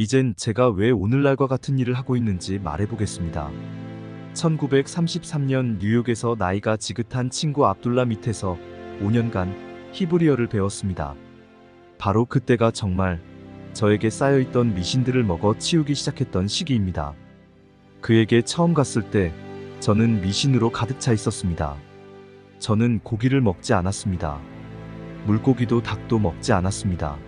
이젠 제가 왜 오늘날과 같은 일을 하고 있는지 말해보겠습니다. 1933년 뉴욕에서 나이가 지긋한 친구 압둘라 밑에서 5년간 히브리어를 배웠습니다. 바로 그때가 정말 저에게 쌓여있던 미신들을 먹어 치우기 시작했던 시기입니다. 그에게 처음 갔을 때 저는 미신으로 가득 차 있었습니다. 저는 고기를 먹지 않았습니다. 물고기도 닭도 먹지 않았습니다.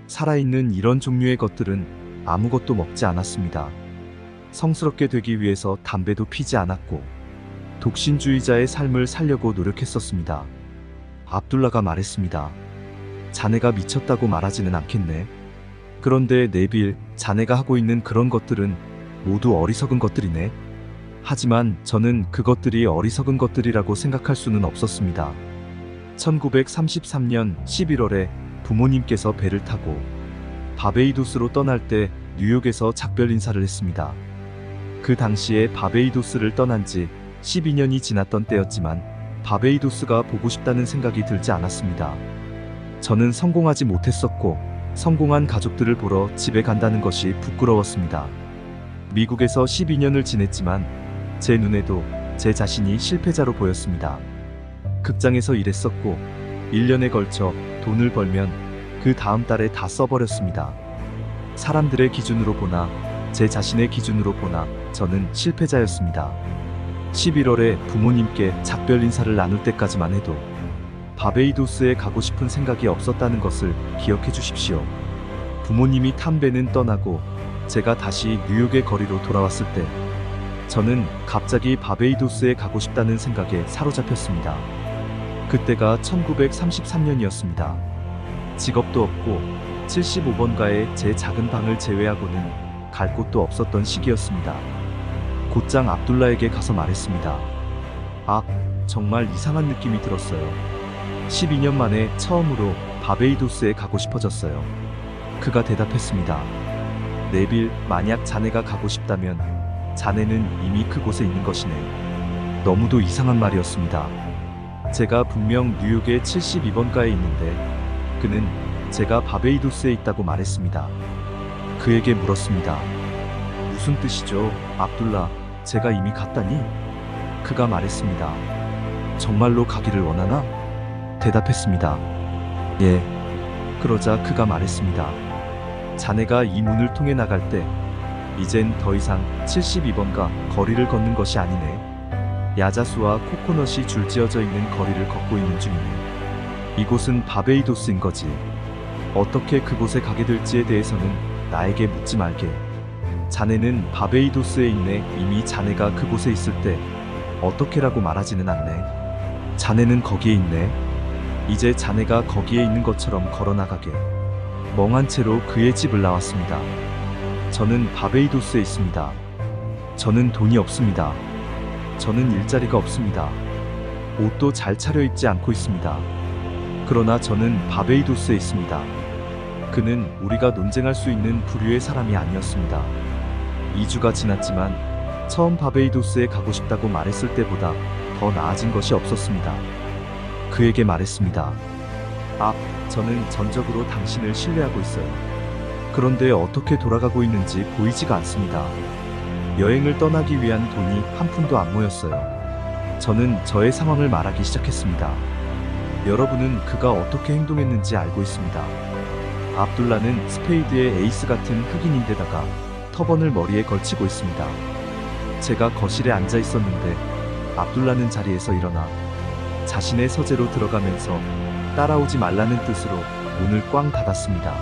살아있는 이런 종류의 것들은 아무것도 먹지 않았습니다. 성스럽게 되기 위해서 담배도 피지 않았고 독신주의자의 삶을 살려고 노력했었습니다. 압둘라가 말했습니다. 자네가 미쳤다고 말하지는 않겠네. 그런데 네빌, 자네가 하고 있는 그런 것들은 모두 어리석은 것들이네. 하지만 저는 그것들이 어리석은 것들이라고 생각할 수는 없었습니다. 1933년 11월에 부모님께서 배를 타고 바베이도스로 떠날 때 뉴욕에서 작별 인사를 했습니다. 그 당시에 바베이도스를 떠난 지 12년이 지났던 때였지만 바베이도스가 보고 싶다는 생각이 들지 않았습니다. 저는 성공하지 못했었고 성공한 가족들을 보러 집에 간다는 것이 부끄러웠습니다. 미국에서 12년을 지냈지만 제 눈에도 제 자신이 실패자로 보였습니다. 극장에서 일했었고 1년에 걸쳐 돈을 벌면 그 다음 달에 다 써버렸습니다. 사람들의 기준으로 보나 제 자신의 기준으로 보나 저는 실패자였습니다. 11월에 부모님께 작별 인사를 나눌 때까지만 해도 바베이도스에 가고 싶은 생각이 없었다는 것을 기억해 주십시오. 부모님이 탄 배는 떠나고 제가 다시 뉴욕의 거리로 돌아왔을 때 저는 갑자기 바베이도스에 가고 싶다는 생각에 사로잡혔습니다. 그때가 1933년이었습니다. 직업도 없고 75번가의 제 작은 방을 제외하고는 갈 곳도 없었던 시기였습니다. 곧장 압둘라에게 가서 말했습니다. 아, 정말 이상한 느낌이 들었어요. 12년 만에 처음으로 바베이도스에 가고 싶어졌어요. 그가 대답했습니다. 네빌, 만약 자네가 가고 싶다면 자네는 이미 그곳에 있는 것이네. 너무도 이상한 말이었습니다. 제가 분명 뉴욕의 72번가에 있는데 그는 제가 바베이도스에 있다고 말했습니다. 그에게 물었습니다. 무슨 뜻이죠, 압둘라? 제가 이미 갔다니? 그가 말했습니다. 정말로 가기를 원하나? 대답했습니다. 예. 그러자 그가 말했습니다. 자네가 이 문을 통해 나갈 때 이젠 더 이상 72번가 거리를 걷는 것이 아니네. 야자수와 코코넛이 줄지어져 있는 거리를 걷고 있는 중이네. 이곳은 바베이도스인 거지. 어떻게 그곳에 가게 될지에 대해서는 나에게 묻지 말게. 자네는 바베이도스에 있네. 이미 자네가 그곳에 있을 때 어떻게라고 말하지는 않네. 자네는 거기에 있네. 이제 자네가 거기에 있는 것처럼 걸어나가게. 멍한 채로 그의 집을 나왔습니다. 저는 바베이도스에 있습니다. 저는 돈이 없습니다. 저는 일자리가 없습니다. 옷도 잘 차려입지 않고 있습니다. 그러나 저는 바베이도스에 있습니다. 그는 우리가 논쟁할 수 있는 부류의 사람이 아니었습니다. 2주가 지났지만 처음 바베이도스에 가고 싶다고 말했을 때보다 더 나아진 것이 없었습니다. 그에게 말했습니다. 아, 저는 전적으로 당신을 신뢰하고 있어요. 그런데 어떻게 돌아가고 있는지 보이지가 않습니다. 여행을 떠나기 위한 돈이 한 푼도 안 모였어요. 저는 저의 상황을 말하기 시작했습니다. 여러분은 그가 어떻게 행동했는지 알고 있습니다. 압둘라는 스페이드의 에이스 같은 흑인인데다가 터번을 머리에 걸치고 있습니다. 제가 거실에 앉아 있었는데 압둘라는 자리에서 일어나 자신의 서재로 들어가면서 따라오지 말라는 뜻으로 문을 꽝 닫았습니다.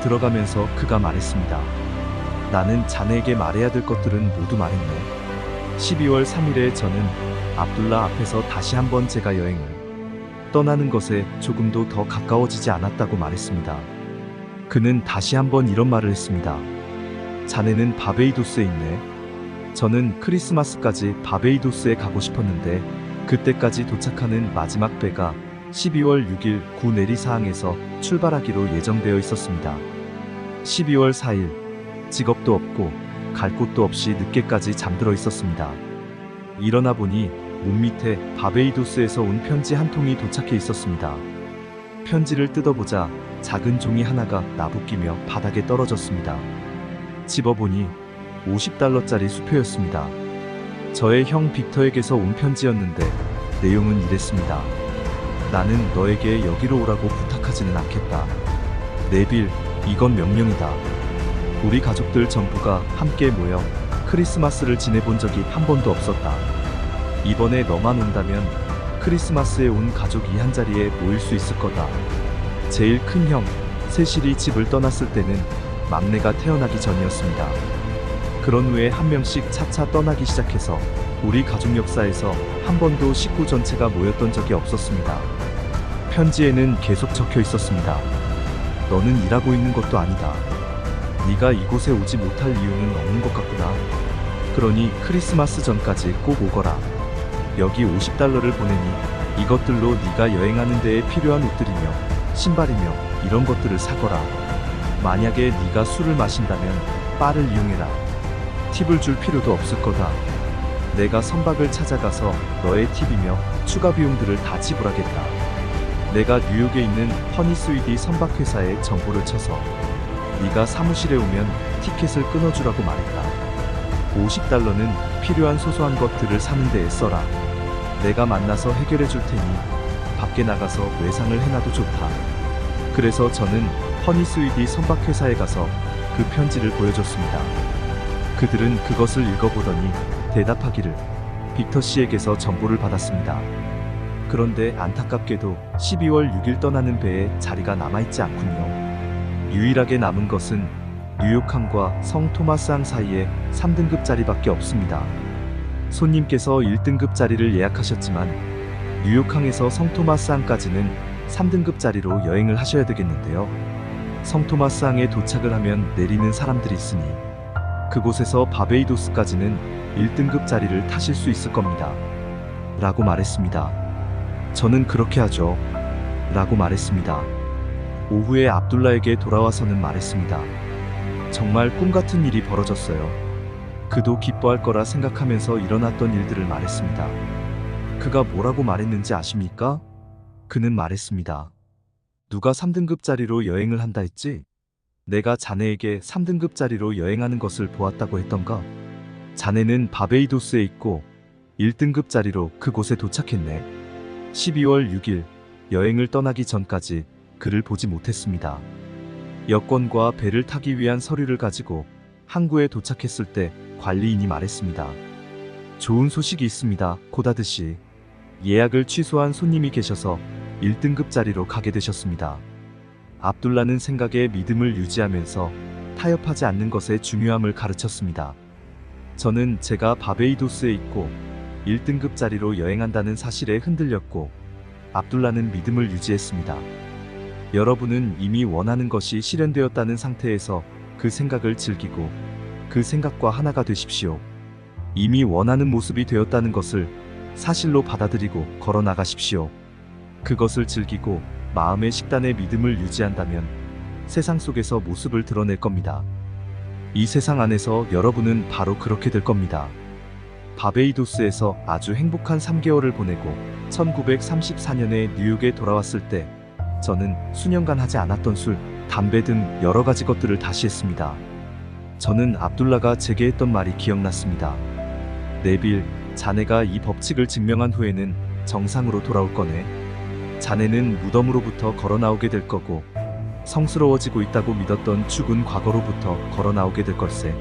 들어가면서 그가 말했습니다. 나는 자네에게 말해야 될 것들은 모두 말했네. 12월 3일에 저는 압둘라 앞에서 다시 한번 제가 여행을 떠나는 것에 조금도 더 가까워지지 않았다고 말했습니다. 그는 다시 한번 이런 말을 했습니다. 자네는 바베이도스에 있네. 저는 크리스마스까지 바베이도스에 가고 싶었는데 그때까지 도착하는 마지막 배가 12월 6일 구 내리사항에서 출발하기로 예정되어 있었습니다. 12월 4일 직업도 없고 갈 곳도 없이 늦게까지 잠들어 있었습니다. 일어나 보니 문 밑에 바베이도스에서 온 편지 한 통이 도착해 있었습니다. 편지를 뜯어보자 작은 종이 하나가 나부끼며 바닥에 떨어졌습니다. 집어보니 $50짜리 수표였습니다. 저의 형 빅터에게서 온 편지였는데 내용은 이랬습니다. 나는 너에게 여기로 오라고 부탁하지는 않겠다. 네빌, 이건 명령이다. 우리 가족들 전부가 함께 모여 크리스마스를 지내본 적이 한 번도 없었다. 이번에 너만 온다면 크리스마스에 온 가족이 한자리에 모일 수 있을 거다. 제일 큰 형, 세실이 집을 떠났을 때는 막내가 태어나기 전이었습니다. 그런 후에 한 명씩 차차 떠나기 시작해서 우리 가족 역사에서 한 번도 식구 전체가 모였던 적이 없었습니다. 편지에는 계속 적혀 있었습니다. 너는 일하고 있는 것도 아니다. 네가 이곳에 오지 못할 이유는 없는 것 같구나. 그러니 크리스마스 전까지 꼭 오거라. 여기 $50를 보내니 이것들로 네가 여행하는 데에 필요한 옷들이며 신발이며 이런 것들을 사거라. 만약에 네가 술을 마신다면 바를 이용해라. 팁을 줄 필요도 없을 거다. 내가 선박을 찾아가서 너의 팁이며 추가 비용들을 다 지불하겠다. 내가 뉴욕에 있는 허니스위디 선박회사에 정보를 쳐서 네가 사무실에 오면 티켓을 끊어주라고 말했다. $50는 필요한 소소한 것들을 사는 데에 써라. 내가 만나서 해결해 줄 테니 밖에 나가서 외상을 해놔도 좋다. 그래서 저는 허니스위디 선박회사에 가서 그 편지를 보여줬습니다. 그들은 그것을 읽어보더니 대답하기를 빅터 씨에게서 정보를 받았습니다. 그런데 안타깝게도 12월 6일 떠나는 배에 자리가 남아있지 않군요. 유일하게 남은 것은 뉴욕항과 성 토마스항 사이에 3등급 자리밖에 없습니다. 손님께서 1등급 자리를 예약하셨지만 뉴욕항에서 성 토마스항까지는 3등급 자리로 여행을 하셔야 되겠는데요. 성 토마스항에 도착을 하면 내리는 사람들이 있으니 그곳에서 바베이도스까지는 1등급 자리를 타실 수 있을 겁니다. 라고 말했습니다. 저는 그렇게 하죠. 라고 말했습니다. 오후에 압둘라에게 돌아와서는 말했습니다. 정말 꿈같은 일이 벌어졌어요. 그도 기뻐할 거라 생각하면서 일어났던 일들을 말했습니다. 그가 뭐라고 말했는지 아십니까? 그는 말했습니다. 누가 3등급 자리로 여행을 한다 했지? 내가 자네에게 3등급 자리로 여행하는 것을 보았다고 했던가? 자네는 바베이도스에 있고 1등급 자리로 그곳에 도착했네. 12월 6일 여행을 떠나기 전까지 그를 보지 못했습니다. 여권과 배를 타기 위한 서류를 가지고 항구에 도착했을 때 관리인이 말했습니다. 좋은 소식이 있습니다, 코다드 씨. 예약을 취소한 손님이 계셔서 1등급 자리로 가게 되셨습니다. 압둘라는 생각에 믿음을 유지하면서 타협하지 않는 것의 중요함을 가르쳤습니다. 저는 제가 바베이도스에 있고 1등급 자리로 여행한다는 사실에 흔들렸고 압둘라는 믿음을 유지했습니다. 여러분은 이미 원하는 것이 실현되었다는 상태에서 그 생각을 즐기고 그 생각과 하나가 되십시오. 이미 원하는 모습이 되었다는 것을 사실로 받아들이고 걸어 나가십시오. 그것을 즐기고 마음의 식단에 믿음을 유지한다면 세상 속에서 모습을 드러낼 겁니다. 이 세상 안에서 여러분은 바로 그렇게 될 겁니다. 바베이도스에서 아주 행복한 3개월을 보내고 1934년에 뉴욕에 돌아왔을 때 저는 수년간 하지 않았던 술, 담배 등 여러 가지 것들을 다시 했습니다. 저는 압둘라가 제게 했던 말이 기억났습니다. 네빌, 자네가 이 법칙을 증명한 후에는 정상으로 돌아올 거네. 자네는 무덤으로부터 걸어 나오게 될 거고 성스러워지고 있다고 믿었던 죽은 과거로부터 걸어 나오게 될 걸세.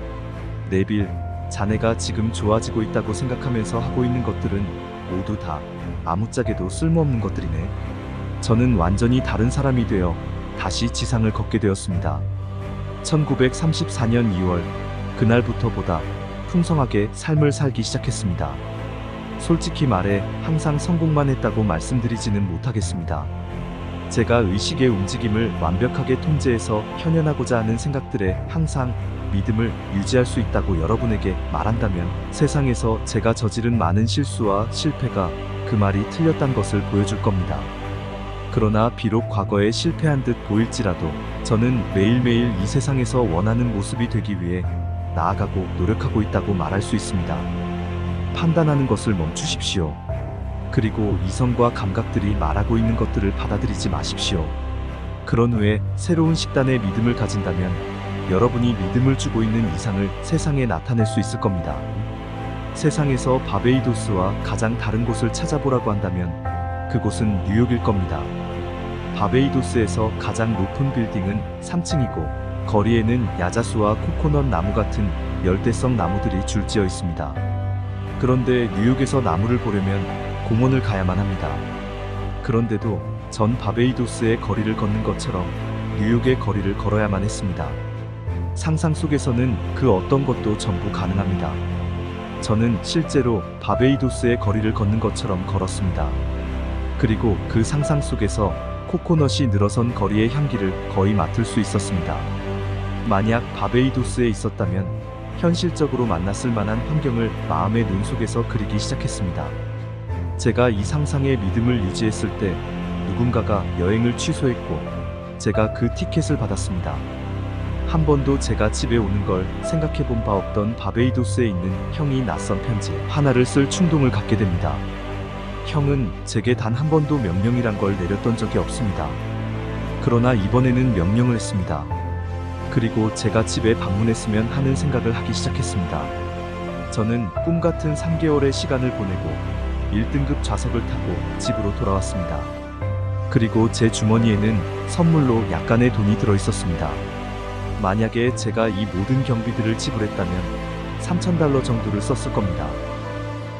네빌, 자네가 지금 좋아지고 있다고 생각하면서 하고 있는 것들은 모두 다 아무짝에도 쓸모없는 것들이네. 저는 완전히 다른 사람이 되어 다시 지상을 걷게 되었습니다. 1934년 2월, 그날부터보다 풍성하게 삶을 살기 시작했습니다. 솔직히 말해 항상 성공만 했다고 말씀드리지는 못하겠습니다. 제가 의식의 움직임을 완벽하게 통제해서 현현하고자 하는 생각들에 항상 믿음을 유지할 수 있다고 여러분에게 말한다면 세상에서 제가 저지른 많은 실수와 실패가 그 말이 틀렸단 것을 보여줄 겁니다. 그러나 비록 과거에 실패한 듯 보일지라도 저는 매일매일 이 세상에서 원하는 모습이 되기 위해 나아가고 노력하고 있다고 말할 수 있습니다. 판단하는 것을 멈추십시오. 그리고 이성과 감각들이 말하고 있는 것들을 받아들이지 마십시오. 그런 후에 새로운 식단의 믿음을 가진다면 여러분이 믿음을 주고 있는 이상을 세상에 나타낼 수 있을 겁니다. 세상에서 바베이도스와 가장 다른 곳을 찾아보라고 한다면 그곳은 뉴욕일 겁니다. 바베이도스에서 가장 높은 빌딩은 3층이고 거리에는 야자수와 코코넛 나무 같은 열대성 나무들이 줄지어 있습니다. 그런데 뉴욕에서 나무를 보려면 공원을 가야만 합니다. 그런데도 전 바베이도스의 거리를 걷는 것처럼 뉴욕의 거리를 걸어야만 했습니다. 상상 속에서는 그 어떤 것도 전부 가능합니다. 저는 실제로 바베이도스의 거리를 걷는 것처럼 걸었습니다. 그리고 그 상상 속에서 코코넛이 늘어선 거리의 향기를 거의 맡을 수 있었습니다. 만약 바베이도스에 있었다면 현실적으로 만났을 만한 환경을 마음의 눈 속에서 그리기 시작했습니다. 제가 이 상상의 믿음을 유지했을 때 누군가가 여행을 취소했고 제가 그 티켓을 받았습니다. 한 번도 제가 집에 오는 걸 생각해 본 바 없던 바베이도스에 있는 형이 낯선 편지 하나를 쓸 충동을 갖게 됩니다. 형은 제게 단 한 번도 명령이란 걸 내렸던 적이 없습니다. 그러나 이번에는 명령을 했습니다. 그리고 제가 집에 방문했으면 하는 생각을 하기 시작했습니다. 저는 꿈같은 3개월의 시간을 보내고 1등급 좌석을 타고 집으로 돌아왔습니다. 그리고 제 주머니에는 선물로 약간의 돈이 들어 있었습니다. 만약에 제가 이 모든 경비들을 지불했다면 $3,000 정도를 썼을 겁니다.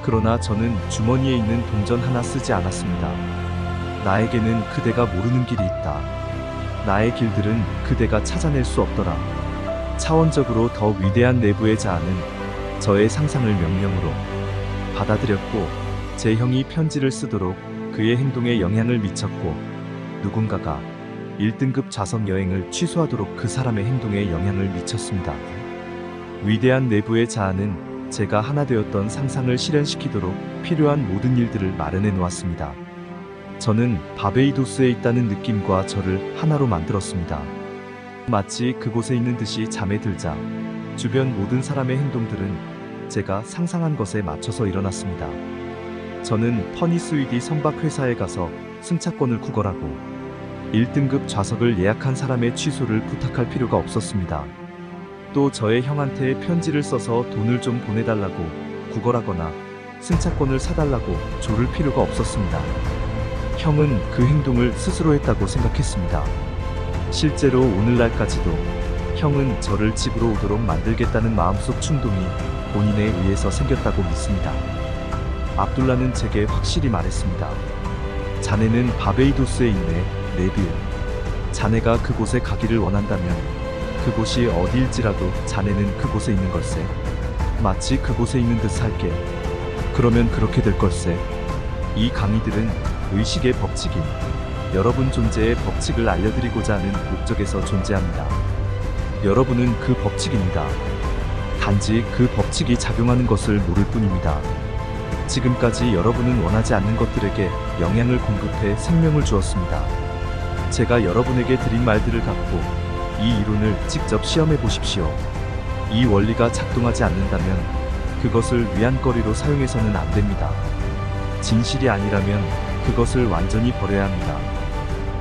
그러나 저는 주머니에 있는 동전 하나 쓰지 않았습니다. 나에게는 그대가 모르는 길이 있다. 나의 길들은 그대가 찾아낼 수 없더라. 차원적으로 더 위대한 내부의 자아는 저의 상상을 명령으로 받아들였고 제 형이 편지를 쓰도록 그의 행동에 영향을 미쳤고 누군가가 1등급 좌석 여행을 취소하도록 그 사람의 행동에 영향을 미쳤습니다. 위대한 내부의 자아는 제가 하나 되었던 상상을 실현시키도록 필요한 모든 일들을 마련해 놓았습니다. 저는 바베이도스에 있다는 느낌과 저를 하나로 만들었습니다. 마치 그곳에 있는 듯이 잠에 들자 주변 모든 사람의 행동들은 제가 상상한 것에 맞춰서 일어났습니다. 저는 퍼니스위디 선박 회사에 가서 승차권을 구걸하고 1등급 좌석을 예약한 사람의 취소를 부탁할 필요가 없었습니다. 또 저의 형한테 편지를 써서 돈을 좀 보내달라고 구걸하거나 승차권을 사달라고 조를 필요가 없었습니다. 형은 그 행동을 스스로 했다고 생각했습니다. 실제로 오늘날까지도 형은 저를 집으로 오도록 만들겠다는 마음속 충동이 본인에 의해서 생겼다고 믿습니다. 압둘라는 제게 확실히 말했습니다. 자네는 바베이도스에 있네, 네빌. 자네가 그곳에 가기를 원한다면 그곳이 어디일지라도 자네는 그곳에 있는 걸세. 마치 그곳에 있는 듯 살게. 그러면 그렇게 될 걸세. 이 강의들은 의식의 법칙인 여러분 존재의 법칙을 알려드리고자 하는 목적에서 존재합니다. 여러분은 그 법칙입니다. 단지 그 법칙이 작용하는 것을 모를 뿐입니다. 지금까지 여러분은 원하지 않는 것들에게 영향을 공급해 생명을 주었습니다. 제가 여러분에게 드린 말들을 갖고 이 이론을 직접 시험해 보십시오. 이 원리가 작동하지 않는다면 그것을 위안거리로 사용해서는 안 됩니다. 진실이 아니라면 그것을 완전히 버려야 합니다.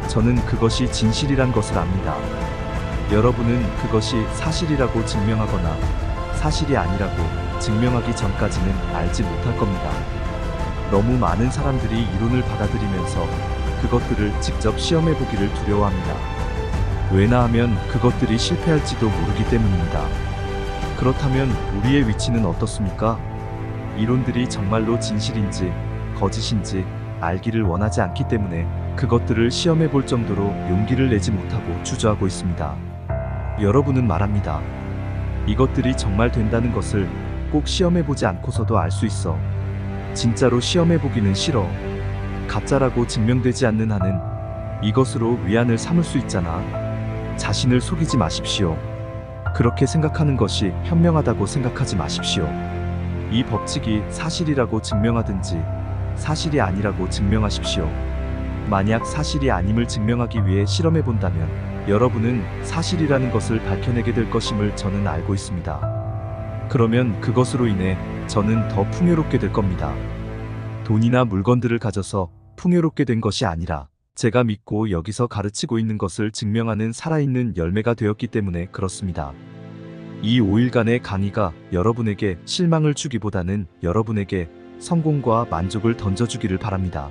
저는 그것이 진실이란 것을 압니다. 여러분은 그것이 사실이라고 증명하거나 사실이 아니라고 증명하기 전까지는 알지 못할 겁니다. 너무 많은 사람들이 이론을 받아들이면서 그것들을 직접 시험해 보기를 두려워합니다. 왜나 하면 그것들이 실패할지도 모르기 때문입니다. 그렇다면 우리의 위치는 어떻습니까? 이론들이 정말로 진실인지 거짓인지 알기를 원하지 않기 때문에 그것들을 시험해 볼 정도로 용기를 내지 못하고 주저하고 있습니다. 여러분은 말합니다. 이것들이 정말 된다는 것을 꼭 시험해 보지 않고서도 알 수 있어. 진짜로 시험해 보기는 싫어. 가짜라고 증명되지 않는 한은 이것으로 위안을 삼을 수 있잖아. 자신을 속이지 마십시오. 그렇게 생각하는 것이 현명하다고 생각하지 마십시오. 이 법칙이 사실이라고 증명하든지 사실이 아니라고 증명하십시오. 만약 사실이 아님을 증명하기 위해 실험해 본다면 여러분은 사실이라는 것을 밝혀내게 될 것임을 저는 알고 있습니다. 그러면 그것으로 인해 저는 더 풍요롭게 될 겁니다. 돈이나 물건들을 가져서 풍요롭게 된 것이 아니라 제가 믿고 여기서 가르치고 있는 것을 증명하는 살아있는 열매가 되었기 때문에 그렇습니다. 이 5일간의 강의가 여러분에게 실망을 주기보다는 여러분에게 성공과 만족을 던져주기를 바랍니다.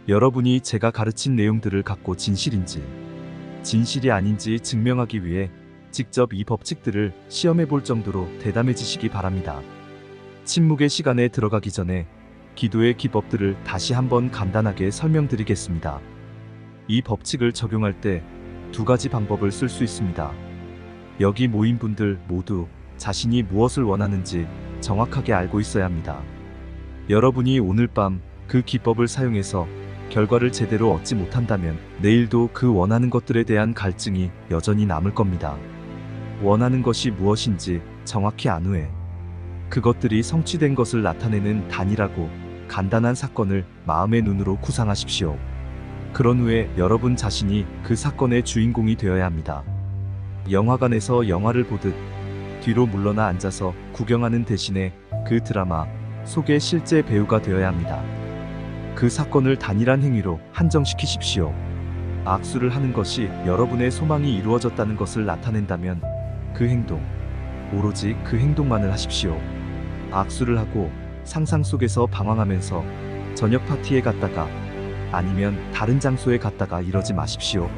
여러분이 제가 가르친 내용들을 갖고 진실인지, 진실이 아닌지 증명하기 위해 직접 이 법칙들을 시험해 볼 정도로 대담해지시기 바랍니다. 침묵의 시간에 들어가기 전에 기도의 기법들을 다시 한번 간단하게 설명드리겠습니다. 이 법칙을 적용할 때 두 가지 방법을 쓸 수 있습니다. 여기 모인 분들 모두 자신이 무엇을 원하는지 정확하게 알고 있어야 합니다. 여러분이 오늘 밤 그 기법을 사용해서 결과를 제대로 얻지 못한다면 내일도 그 원하는 것들에 대한 갈증이 여전히 남을 겁니다. 원하는 것이 무엇인지 정확히 안 후에 그것들이 성취된 것을 나타내는 단일하고 간단한 사건을 마음의 눈으로 구상하십시오. 그런 후에 여러분 자신이 그 사건의 주인공이 되어야 합니다. 영화관에서 영화를 보듯 뒤로 물러나 앉아서 구경하는 대신에 그 드라마 속의 실제 배우가 되어야 합니다. 그 사건을 단일한 행위로 한정시키십시오. 악수를 하는 것이 여러분의 소망이 이루어졌다는 것을 나타낸다면 그 행동, 오로지 그 행동만을 하십시오. 악수를 하고 상상 속에서 방황하면서 저녁 파티에 갔다가 아니면 다른 장소에 갔다가 이러지 마십시오.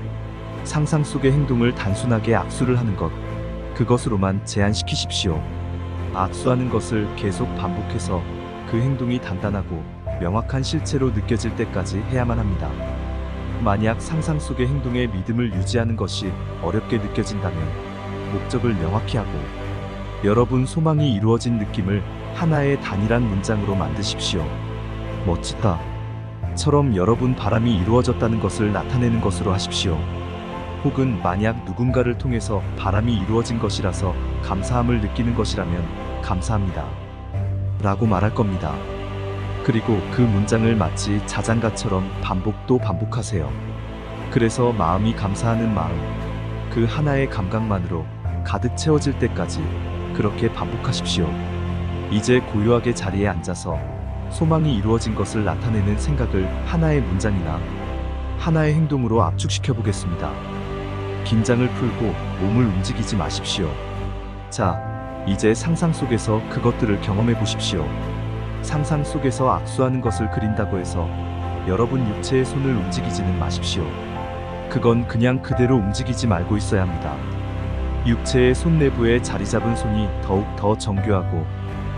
상상 속의 행동을 단순하게 악수를 하는 것, 그것으로만 제한시키십시오. 악수하는 것을 계속 반복해서 그 행동이 단단하고 명확한 실체로 느껴질 때까지 해야만 합니다. 만약 상상 속의 행동에 믿음을 유지하는 것이 어렵게 느껴진다면 목적을 명확히 하고 여러분 소망이 이루어진 느낌을 하나의 단일한 문장으로 만드십시오. 멋지다. 처럼 여러분 바람이 이루어졌다는 것을 나타내는 것으로 하십시오. 혹은 만약 누군가를 통해서 바람이 이루어진 것이라서 감사함을 느끼는 것이라면 감사합니다. 라고 말할 겁니다. 그리고 그 문장을 마치 자장가처럼 반복 또 반복하세요. 그래서 마음이 감사하는 마음, 그 하나의 감각만으로 가득 채워질 때까지 그렇게 반복하십시오. 이제 고요하게 자리에 앉아서 소망이 이루어진 것을 나타내는 생각을 하나의 문장이나 하나의 행동으로 압축시켜 보겠습니다. 긴장을 풀고 몸을 움직이지 마십시오. 자, 이제 상상 속에서 그것들을 경험해 보십시오. 상상 속에서 악수하는 것을 그린다고 해서 여러분 육체의 손을 움직이지는 마십시오. 그건 그냥 그대로 움직이지 말고 있어야 합니다. 육체의 손 내부에 자리 잡은 손이 더욱 더 정교하고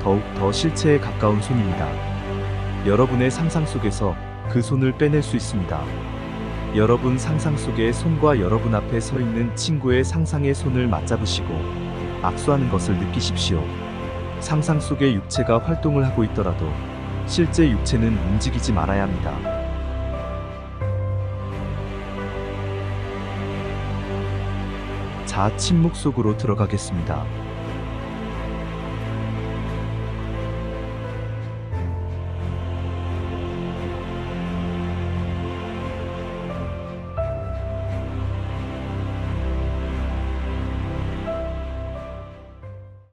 더욱 더 실체에 가까운 손입니다. 여러분의 상상 속에서 그 손을 빼낼 수 있습니다. 여러분 상상 속의 손과 여러분 앞에 서 있는 친구의 상상의 손을 맞잡으시고 악수하는 것을 느끼십시오. 상상 속의 육체가 활동을 하고 있더라도 실제 육체는 움직이지 말아야 합니다. 자, 침묵 속으로 들어가겠습니다.